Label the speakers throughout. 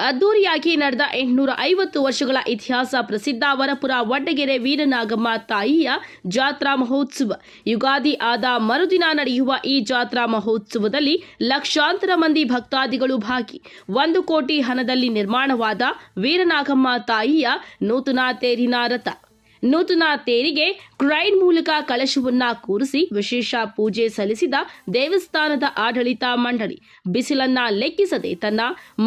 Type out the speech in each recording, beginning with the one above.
Speaker 1: ಅದ್ದೂರಿಯಾಗಿ ನಡೆದ 850 ವರ್ಷಗಳ ಇತಿಹಾಸ ಪ್ರಸಿದ್ಧ ವರಪುರ ವಡ್ಡಗೆರೆ ವೀರನಾಗಮ್ಮ ತಾಯಿಯ ಜಾತ್ರಾ ಮಹೋತ್ಸವ. ಯುಗಾದಿ ಆದ ಮರುದಿನ ನಡೆಯುವ ಈ ಜಾತ್ರಾ ಮಹೋತ್ಸವದಲ್ಲಿ ಲಕ್ಷಾಂತರ ಮಂದಿ ಭಕ್ತಾದಿಗಳು ಭಾಗಿ. 1 ಕೋಟಿ ಹಣದಲ್ಲಿ ನಿರ್ಮಾಣವಾದ ವೀರನಾಗಮ್ಮ ತಾಯಿಯ ನೂತನ ತೇರಿನ ರಥ. ನೂತನ ತೇರಿಗೆ ಕ್ರೈನ್ ಮೂಲಕ ಕಳಶವನ್ನ ಕೂರಿಸಿ ವಿಶೇಷ ಪೂಜೆ ಸಲ್ಲಿಸಿದ ದೇವಸ್ಥಾನದ ಆಡಳಿತ ಮಂಡಳಿ. ಬಿಸಿಲನ್ನ ಲೆಕ್ಕಿಸದೆ ತನ್ನ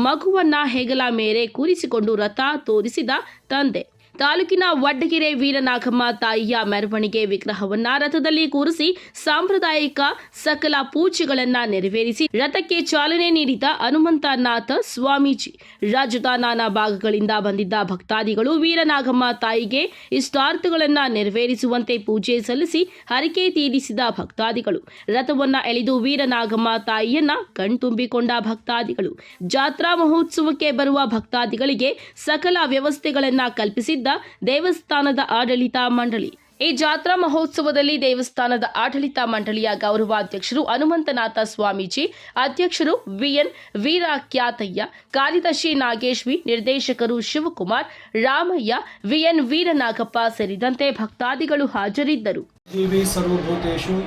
Speaker 1: ಮಗುವನ್ನ ಹೆಗಲ ಮೇಲೆ ಕೂರಿಸಿಕೊಂಡು ರಥ ತೋರಿಸಿದ ತಂದೆ. ತಾಲೂಕಿನ ವಡ್ಡಗೆರೆ ವೀರನಾಗಮ್ಮ ತಾಯಿಯ ಮೆರವಣಿಗೆ ವಿಗ್ರಹವನ್ನ ರಥದಲ್ಲಿ ಕೂರಿಸಿ ಸಾಂಪ್ರದಾಯಿಕ ಸಕಲ ಪೂಜೆಗಳನ್ನ ನೆರವೇರಿಸಿ ರಥಕ್ಕೆ ಚಾಲನೆ ನೀಡಿದ ಹನುಮಂತನಾಥ ಸ್ವಾಮೀಜಿ. ರಾಜ್ಯದ ನಾನಾ ಭಾಗಗಳಿಂದ ಬಂದಿದ್ದ ಭಕ್ತಾದಿಗಳು ವೀರನಾಗಮ್ಮ ತಾಯಿಗೆ ಇಷ್ಟಾರ್ಥಗಳನ್ನ ನೆರವೇರಿಸುವಂತೆ ಪೂಜೆ ಸಲ್ಲಿಸಿ ಹರಕೆ ತೀರಿಸಿದ ಭಕ್ತಾದಿಗಳು. ರಥವನ್ನ ಎಳೆದು ವೀರನಾಗಮ್ಮ ತಾಯಿಯನ್ನ ಕಣ್ತುಂಬಿಕೊಂಡ ಭಕ್ತಾದಿಗಳು. ಜಾತ್ರಾ ಮಹೋತ್ಸವಕ್ಕೆ ಬರುವ ಭಕ್ತಾದಿಗಳಿಗೆ ಸಕಲ ವ್ಯವಸ್ಥೆಗಳನ್ನ ಕಲ್ಪಿಸಿದ್ದ ದೇವಸ್ಥಾನದ ಆಡಳಿತ ಮಂಡಳಿ. ಈ ಜಾತ್ರಾ ಮಹೋತ್ಸವದಲ್ಲಿ ದೇವಸ್ಥಾನದ ಆಡಳಿತ ಮಂಡಳಿಯ ಗೌರವಾಧ್ಯಕ್ಷರು ಹನುಮಂತನಾಥ ಸ್ವಾಮೀಜಿ, ಅಧ್ಯಕ್ಷರು ವಿಎನ್ ವೀರಾಖ್ಯಾತಯ್ಯ, ಕಾರ್ಯದರ್ಶಿ ನಾಗೇಶ್ ವಿ, ನಿರ್ದೇಶಕರು ಶಿವಕುಮಾರ್, ರಾಮಯ್ಯ, ವಿಎನ್ ವೀರನಾಗಪ್ಪ ಸೇರಿದಂತೆ ಭಕ್ತಾದಿಗಳು ಹಾಜರಿದ್ದರು.
Speaker 2: ದೇವಿ ಸರ್ವಭೂತೇಷು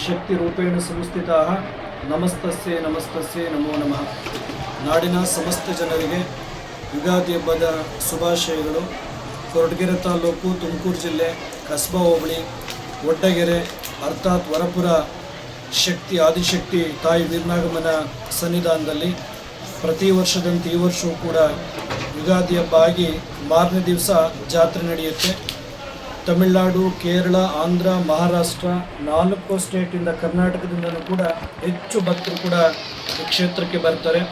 Speaker 2: ಶಕ್ತಿ ರೂಪೇಣ ಸಂಸ್ಥಿತಾಃ ನಮಸ್ತಸ್ಯೆ ನಮಸ್ತಸ್ಯೆ ನಮೋ ನಮಃ. ನಾಡಿನ ಸಮಸ್ತ ಜನರಿಗೆ ಯುಗಾದಿ ಹಬ್ಬದ ಶುಭಾಶಯಗಳು. ಕೊರಟಗೆರೆ ತಾಲೂಕು, ತುಮಕೂರು ಜಿಲ್ಲೆ, ಕಸ್ಬಾ ಹೋಬಳಿ, ವಡ್ಡಗೆರೆ ಅರ್ಥಾತ್ ವರಪುರ ಶಕ್ತಿ ಆದಿಶಕ್ತಿ ತಾಯಿ ವೀರನಾಗಮ್ಮನ ಸನ್ನಿಧಾನದಲ್ಲಿ ಪ್ರತಿ ವರ್ಷದಂತೆ ಈ ವರ್ಷವೂ ಕೂಡ ಯುಗಾದಿ ಹಬ್ಬ ಆಗಿ ಮಾರನೇ ದಿವಸ ಜಾತ್ರೆ ನಡೆಯುತ್ತೆ. ತಮಿಳುನಾಡು, ಕೇರಳ, ಆಂಧ್ರ, ಮಹಾರಾಷ್ಟ್ರ 4 ಸ್ಟೇಟಿಂದ, ಕರ್ನಾಟಕದಿಂದಲೂ ಕೂಡ ಹೆಚ್ಚು ಭಕ್ತರು ಕೂಡ ಈ ಕ್ಷೇತ್ರಕ್ಕೆ ಬರ್ತಾರೆ.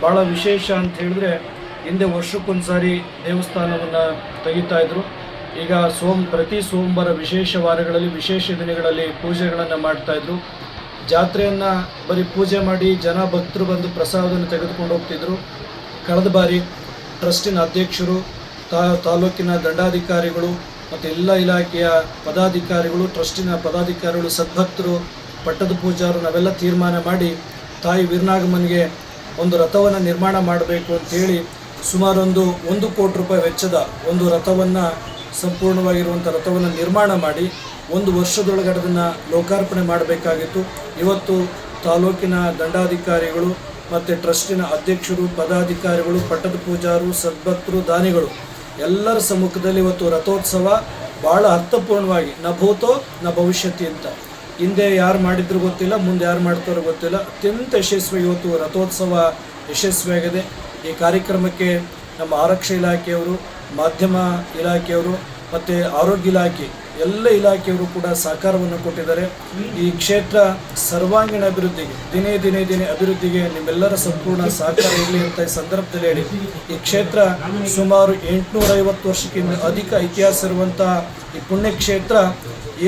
Speaker 2: ಭಾಳ ವಿಶೇಷ ಅಂತ ಹೇಳಿದ್ರೆ, ಹಿಂದೆ ವರ್ಷಕ್ಕೊಂದು ಸಾರಿ ದೇವಸ್ಥಾನವನ್ನು ತೆಗಿತಾ ಇದ್ರು. ಈಗ ಪ್ರತಿ ಸೋಮವಾರ ವಿಶೇಷ ವಾರಗಳಲ್ಲಿ, ವಿಶೇಷ ದಿನಗಳಲ್ಲಿ ಪೂಜೆಗಳನ್ನು ಮಾಡ್ತಾಯಿದ್ರು. ಜಾತ್ರೆಯನ್ನು ಬರೀ ಪೂಜೆ ಮಾಡಿ ಜನ ಭಕ್ತರು ಬಂದು ಪ್ರಸಾದವನ್ನು ತೆಗೆದುಕೊಂಡು ಹೋಗ್ತಿದ್ರು. ಕಳೆದ ಬಾರಿ ಟ್ರಸ್ಟಿನ ಅಧ್ಯಕ್ಷರು, ತಾಲೂಕಿನ ದಂಡಾಧಿಕಾರಿಗಳು ಮತ್ತು ಎಲ್ಲ ಇಲಾಖೆಯ ಪದಾಧಿಕಾರಿಗಳು, ಟ್ರಸ್ಟಿನ ಪದಾಧಿಕಾರಿಗಳು, ಸದ್ಭಕ್ತರು, ಪಟ್ಟದ ಪೂಜಾರು ನಾವೆಲ್ಲ ತೀರ್ಮಾನ ಮಾಡಿ ತಾಯಿ ವೀರನಾಗಮ್ಮನಿಗೆ ಒಂದು ರಥವನ್ನು ನಿರ್ಮಾಣ ಮಾಡಬೇಕು ಅಂತೇಳಿ ಸುಮಾರು 1 ಕೋಟಿ ರೂಪಾಯಿ ವೆಚ್ಚದ ಒಂದು ರಥವನ್ನು, ಸಂಪೂರ್ಣವಾಗಿರುವಂಥ ರಥವನ್ನು ನಿರ್ಮಾಣ ಮಾಡಿ 1 ವರ್ಷದೊಳಗಡೆ ಅದನ್ನು ಲೋಕಾರ್ಪಣೆ ಮಾಡಬೇಕಾಗಿತ್ತು. ಇವತ್ತು ತಾಲೂಕಿನ ದಂಡಾಧಿಕಾರಿಗಳು ಮತ್ತು ಟ್ರಸ್ಟಿನ ಅಧ್ಯಕ್ಷರು, ಪದಾಧಿಕಾರಿಗಳು, ಪಟ್ಟದ ಪೂಜಾರು, ಸದ್ಭಕ್ತರು, ದಾನಿಗಳು ಎಲ್ಲರ ಸಮ್ಮುಖದಲ್ಲಿ ಇವತ್ತು ರಥೋತ್ಸವ ಭಾಳ ಅರ್ಥಪೂರ್ಣವಾಗಿ ನ ಭೂತೋ ನ ಭವಿಷ್ಯತಿ ಅಂತ, ಹಿಂದೆ ಯಾರು ಮಾಡಿದ್ರು ಗೊತ್ತಿಲ್ಲ, ಮುಂದೆ ಯಾರು ಮಾಡ್ತಾರೋ ಗೊತ್ತಿಲ್ಲ, ಅತ್ಯಂತ ಯಶಸ್ವಿ ಇವತ್ತು ರಥೋತ್ಸವ ಯಶಸ್ವಿಯಾಗಿದೆ. ಈ ಕಾರ್ಯಕ್ರಮಕ್ಕೆ ನಮ್ಮ ಆರಕ್ಷಾ ಇಲಾಖೆಯವರು, ಮಾಧ್ಯಮ ಇಲಾಖೆಯವರು ಮತ್ತು ಆರೋಗ್ಯ ಇಲಾಖೆ ಎಲ್ಲ ಇಲಾಖೆಯವರು ಕೂಡ ಸಹಕಾರವನ್ನು ಕೊಟ್ಟಿದ್ದಾರೆ. ಈ ಕ್ಷೇತ್ರ ಸರ್ವಾಂಗೀಣ ಅಭಿವೃದ್ಧಿಗೆ, ದಿನೇ ದಿನೇ ದಿನೇ ಅಭಿವೃದ್ಧಿಗೆ ನಿಮ್ಮೆಲ್ಲರ ಸಂಪೂರ್ಣ ಸಹಕಾರ ಇರಲಿ ಅಂತ ಈ ಸಂದರ್ಭದಲ್ಲಿ ಹೇಳಿ, ಈ ಕ್ಷೇತ್ರ ಸುಮಾರು 850 ವರ್ಷಕ್ಕಿಂತ ಅಧಿಕ ಇತಿಹಾಸ ಇರುವಂಥ ಈ ಪುಣ್ಯಕ್ಷೇತ್ರ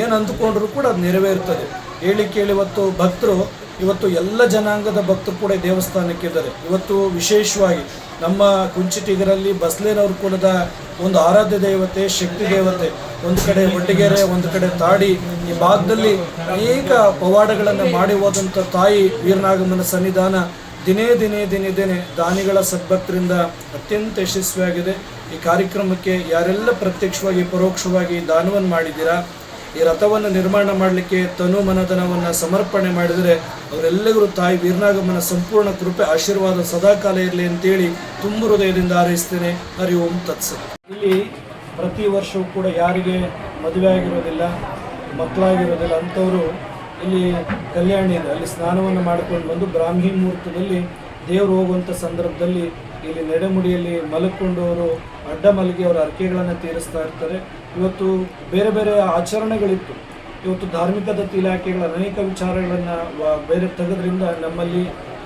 Speaker 2: ಏನು ಅಂದುಕೊಂಡ್ರೂ ಕೂಡ ಅದು ನೆರವೇರುತ್ತದೆ. ಹೇಳಿ ಕೇಳಿ ಇವತ್ತು ಎಲ್ಲ ಜನಾಂಗದ ಭಕ್ತರು ಕೂಡ ದೇವಸ್ಥಾನಕ್ಕೆ ಇದ್ದಾರೆ. ಇವತ್ತು ವಿಶೇಷವಾಗಿ ನಮ್ಮ ಕುಂಚಿಟಿಗರಲ್ಲಿ ಬಸಲೇನವ್ರ ಕುಲದ ಒಂದು ಆರಾಧ್ಯ ದೇವತೆ, ಶಕ್ತಿ ದೇವತೆ, ಒಂದು ಕಡೆ ವಡ್ಡಗೆರೆ, ಒಂದು ಕಡೆ ತಾಡಿ, ಈ ಭಾಗದಲ್ಲಿ ಅನೇಕ ಪವಾಡಗಳನ್ನು ಮಾಡಿ ಹೋದಂಥ ತಾಯಿ ವೀರನಾಗಮ್ಮನ ಸನ್ನಿಧಾನ ದಿನೇ ದಿನೇ ದಿನೇ ದಿನೇ ದಾನಿಗಳ ಸದ್ಭಕ್ತರಿಂದ ಅತ್ಯಂತ ಯಶಸ್ವಿಯಾಗಿದೆ. ಈ ಕಾರ್ಯಕ್ರಮಕ್ಕೆ ಯಾರೆಲ್ಲ ಪ್ರತ್ಯಕ್ಷವಾಗಿ ಪರೋಕ್ಷವಾಗಿ ದಾನವನ್ನು ಮಾಡಿದ್ದೀರಾ, ಈ ರಥವನ್ನು ನಿರ್ಮಾಣ ಮಾಡಲಿಕ್ಕೆ ತನು ಮನಧನವನ್ನು ಸಮರ್ಪಣೆ ಮಾಡಿದರೆ ಅವರೆಲ್ಲರೂ ತಾಯಿ ವೀರನಾಗಮ್ಮನ ಸಂಪೂರ್ಣ ಕೃಪೆ ಆಶೀರ್ವಾದ ಸದಾಕಾಲ ಇರಲಿ ಅಂತೇಳಿ ತುಂಬ ಹೃದಯದಿಂದ ಹಾರೈಸ್ತೇನೆ. ಹರಿ ಓಂ ತತ್ಸತ್. ಇಲ್ಲಿ ಪ್ರತಿ ವರ್ಷವೂ ಕೂಡ ಯಾರಿಗೆ ಮದುವೆ ಆಗಿರೋದಿಲ್ಲ, ಮಕ್ಕಳಾಗಿರೋದಿಲ್ಲ ಅಂಥವರು ಇಲ್ಲಿ ಕಲ್ಯಾಣಿ ಇದೆ, ಅಲ್ಲಿ ಸ್ನಾನವನ್ನು ಮಾಡಿಕೊಂಡು ಬಂದು ಬ್ರಾಹ್ಮಿ ಮುಹೂರ್ತದಲ್ಲಿ ದೇವರು ಹೋಗುವಂಥ ಸಂದರ್ಭದಲ್ಲಿ ಇಲ್ಲಿ ನಡೆಮುಡಿಯಲ್ಲಿ ಮಲಕ್ಕೊಂಡು ಅವರು ಅಡ್ಡ ಮಲಗಿ ಅವರ ಹರಕೆಗಳನ್ನು ತೀರಿಸ್ತಾ ಇರ್ತಾರೆ. ಇವತ್ತು ಬೇರೆ ಬೇರೆ ಆಚರಣೆಗಳಿತ್ತು. ಇವತ್ತು ಧಾರ್ಮಿಕ ದತ್ತಿ ಇಲಾಖೆಗಳ ಅನೇಕ ವಿಚಾರಗಳನ್ನು ಬೇರೆ ತೆಗೆದ್ರಿಂದ ನಮ್ಮಲ್ಲಿ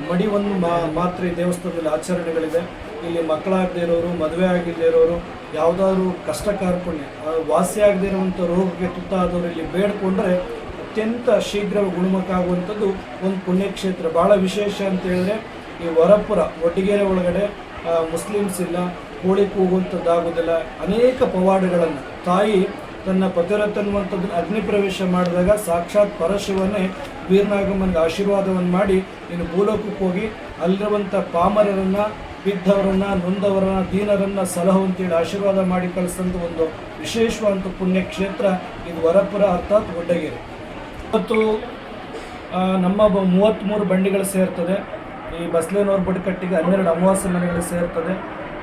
Speaker 2: ಮಡಿವನ್ನು ಮಾತ್ರ ಈ ದೇವಸ್ಥಾನದಲ್ಲಿ ಆಚರಣೆಗಳಿದೆ. ಇಲ್ಲಿ ಮಕ್ಕಳಾಗದೇ ಇರೋರು, ಮದುವೆ ಆಗಿಲ್ಲದೆ ಇರೋರು, ಯಾವುದಾದ್ರು ಕಷ್ಟ ಕಾರ್ಪಣ್ಯ, ವಾಸಿಯಾಗದೇ ಇರುವಂಥ ರೋಗಕ್ಕೆ ತುತ್ತಾದವರು ಇಲ್ಲಿ ಬೇಡ್ಕೊಂಡ್ರೆ ಅತ್ಯಂತ ಶೀಘ್ರ ಗುಣಮುಖ ಆಗುವಂಥದ್ದು ಒಂದು ಪುಣ್ಯಕ್ಷೇತ್ರ. ಭಾಳ ವಿಶೇಷ ಅಂತ ಹೇಳಿದ್ರೆ, ಈ ವರಪುರ ವಡ್ಡಗೆರೆ ಒಳಗಡೆ ಮುಸ್ಲಿಮ್ಸ್ ಇಲ್ಲ, ಕೋಳಿ ಕೂಗುವಂಥದ್ದಾಗೋದಿಲ್ಲ. ಅನೇಕ ಪವಾಡಗಳನ್ನು ತಾಯಿ ತನ್ನ ಪತಿರತನ್ನುವಂಥದ್ದನ್ನು ಅಗ್ನಿ ಪ್ರವೇಶ ಮಾಡಿದಾಗ ಸಾಕ್ಷಾತ್ ಪರಶಿವನೇ ವೀರನಾಗಮ್ಮನಿಗೆ ಆಶೀರ್ವಾದವನ್ನು ಮಾಡಿ ನೀನು ಭೂಲೋಕಕ್ಕೆ ಹೋಗಿ ಅಲ್ಲಿರುವಂಥ ಪಾಮರರನ್ನು ಬಿದ್ದವರನ್ನ, ನೊಂದವರನ್ನ, ದೀನರನ್ನ ಸಲಹುವಂತೇಳಿ ಆಶೀರ್ವಾದ ಮಾಡಿ ಕಳಿಸಿದಂಥ ಒಂದು ವಿಶೇಷವಾದಂಥ ಪುಣ್ಯಕ್ಷೇತ್ರ ಇದು ವರಪುರ ಅರ್ಥಾತ್ ಒಡ್ಡಗೆರೆ. ಇವತ್ತು ನಮ್ಮ 33 ಬಂಡಿಗಳು ಸೇರ್ತದೆ. ಈ ಬಸ್ಲೇನವ್ರ ಬುಡಕಟ್ಟಿಗೆ 12 ಅಮಾವಾಸ್ಯೆ ಮನೆಗಳು ಸೇರ್ತದೆ.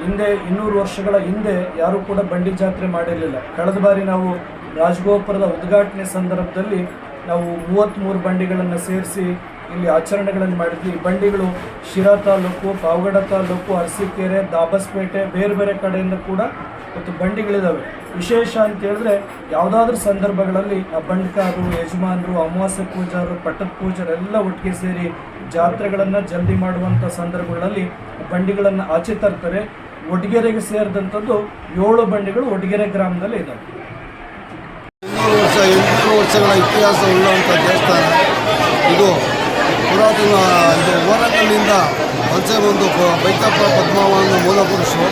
Speaker 2: ಹಿಂದೆ 200 ವರ್ಷಗಳ ಹಿಂದೆ ಯಾರೂ ಕೂಡ ಬಂಡಿ ಜಾತ್ರೆ ಮಾಡಿರಲಿಲ್ಲ. ಕಳೆದ ಬಾರಿ ನಾವು ರಾಜಗೋಪುರದ ಉದ್ಘಾಟನೆ ಸಂದರ್ಭದಲ್ಲಿ ನಾವು 33 ಬಂಡಿಗಳನ್ನು ಸೇರಿಸಿ ಇಲ್ಲಿ ಆಚರಣೆಗಳನ್ನು ಮಾಡಿದ್ವಿ. ಈ ಬಂಡಿಗಳು ಶಿರಾ ತಾಲೂಕು, ಪಾವಗಡ ತಾಲೂಕು, ಅರಸೀಕೆರೆ, ದಾಬಸ್ಪೇಟೆ ಬೇರೆ ಬೇರೆ ಕಡೆಯಿಂದ ಕೂಡ ಮತ್ತು ಬಂಡಿಗಳಿದ್ದಾವೆ. ವಿಶೇಷ ಅಂತ ಹೇಳಿದ್ರೆ ಯಾವುದಾದ್ರೂ ಸಂದರ್ಭಗಳಲ್ಲಿ ಆ ಬಂಡ್ಕಾರರು, ಯಜಮಾನರು, ಅಮಾವಾಸ್ಯೆ ಪೂಜಾರರು, ಪಟ್ಟದ ಪೂಜಾರೆಲ್ಲ ಒಟ್ಟಿಗೆ ಸೇರಿ ಜಾತ್ರೆಗಳನ್ನು ಜಲ್ದಿ ಮಾಡುವಂಥ ಸಂದರ್ಭಗಳಲ್ಲಿ ಬಂಡಿಗಳನ್ನು ಆಚೆ ತರ್ತಾರೆ. ಒಡ್ಗೆರೆಗೆ ಸೇರಿದಂಥದ್ದು 7 ಬಂಡಿಗಳು ಒಡ್ಗೆರೆ ಗ್ರಾಮದಲ್ಲಿ ಇದ್ದಾವೆ.
Speaker 3: 800 ವರ್ಷಗಳ ಇತಿಹಾಸ ಉಳ್ಳಂಥ ದೇವಸ್ಥಾನ ಇದು. ಪುರಾತನ ಇದು ಓರಂಗಲ್ಲಿಂದ ವಲಸೆ ಬಂದು ಬೈತಪ್ಪ ಪದ್ಮಾವನ ಮೂಲ ಪುರುಷರು,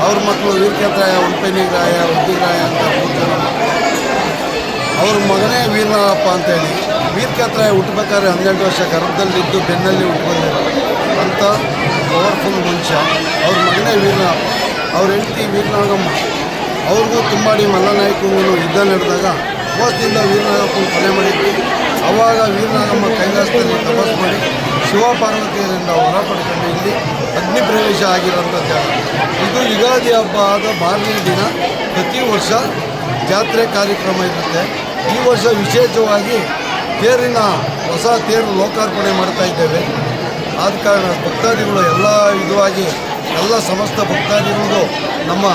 Speaker 3: ಅವ್ರ ಮಕ್ಕಳು ವೀರಕೇತರಾಯ, ಉಲ್ಪೇನಿಗ್ರಾಯ, ಉದ್ದಿಗ್ರಾಯ ಅಂತ ಕೂರ್ತಾರೆ. ಅವ್ರ ಮಗನೇ ವೀರನಾಗಪ್ಪ ಅಂತೇಳಿ ವೀರಕೇತರಾಯ ಹುಟ್ಟಬೇಕಾದ್ರೆ 12 ವರ್ಷ ಗರ್ಭದಲ್ಲಿದ್ದು ಬೆನ್ನಲ್ಲಿ ಹುಟ್ಕೊಂಡಿರೋ ಅಂಥ ಪವರ್ಫುಲ್ ಮನುಷ್ಯ. ಅವ್ರ ಮಗನೇ ವೀರನಾಗಪ್ಪ. ಅವ್ರ ಹೆಂಡತಿ ವೀರನಾಗಮ್ಮ. ಅವ್ರಿಗೂ ತುಂಬಾಡಿ ಮಲ್ಲನಾಯಕನಿಗೂ ಯುದ್ಧ ನಡೆದಾಗ ಮೋಸದಿಂದ ವೀರನಾಗಪ್ಪನ ಕೊಲೆ ಮಾಡಿದ್ವಿ. ಆವಾಗ ವೀರನಾಗಮ್ಮ ಕೈಲಾಸದಲ್ಲಿ ತಪಸ್ ಮಾಡಿ ಶಿವಪಾರ್ವತಿಯರಿಂದ ಹೊರ ಪಡ್ಕೊಂಡು ಇಲ್ಲಿ ಅಗ್ನಿ ಪ್ರವೇಶ ಆಗಿರೋಂಥ ಜಾಗ ಇದು. ಯುಗಾದಿ ಹಬ್ಬ ಆದ 4ನೇ ದಿನ ಪ್ರತಿ ವರ್ಷ ಜಾತ್ರೆ ಕಾರ್ಯಕ್ರಮ ಇರುತ್ತೆ. ಈ ವರ್ಷ ವಿಶೇಷವಾಗಿ ತೇರಿನ ಹೊಸ ತೇರು ಲೋಕಾರ್ಪಣೆ ಮಾಡ್ತಾ ಇದ್ದೇವೆ. ಆದ ಕಾರಣ ಭಕ್ತಾದಿಗಳು ಎಲ್ಲ ವಿಧವಾಗಿ ಎಲ್ಲ ಸಮಸ್ತ ಭಕ್ತಾದಿಗಳಿಗೂ ನಮ್ಮ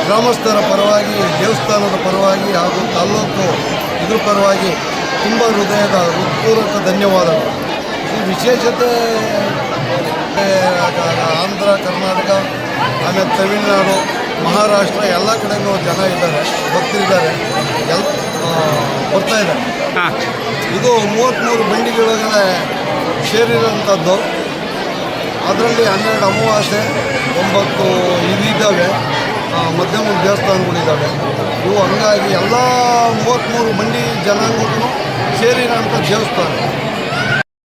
Speaker 3: ಗ್ರಾಮಸ್ಥರ ಪರವಾಗಿ, ದೇವಸ್ಥಾನದ ಪರವಾಗಿ ಹಾಗೂ ತಾಲ್ಲೂಕು ಇದ್ರ ಪರವಾಗಿ ತುಂಬ ಹೃದಯದ ಹೃತ್ಪೂರ್ವಕ ಧನ್ಯವಾದಗಳು. ಈ ವಿಶೇಷತೆ ಆಂಧ್ರ, ಕರ್ನಾಟಕ, ಆಮೇಲೆ ತಮಿಳುನಾಡು, ಮಹಾರಾಷ್ಟ್ರ ಎಲ್ಲ ಕಡೆಯೂ ಜನ ಇದ್ದಾರೆ, ಭಕ್ತರಿದ್ದಾರೆ, ಎಲ್ಲ ಬರ್ತಾಯಿದ್ದಾರೆ. ಇದು 33 ಬಂಡಿಗಳೊಳಗಡೆ ಸೇರಿರೋಂಥದ್ದು. ಅದರಲ್ಲಿ 12 ಅಮಾವಾಸ್ಯೆ, 9 ಇದಿದ್ದಾವೆ, ಮಧ್ಯಮ ದೇವಸ್ಥಾನಗಳಿದ್ದಾವೆ. ಇವು ಹಂಗಾಗಿ ಎಲ್ಲ 33 ಬಂಡಿ ಜನಾಂಗಕ್ಕೂ ಸೇರಿರೋಂಥ ದೇವಸ್ಥಾನ.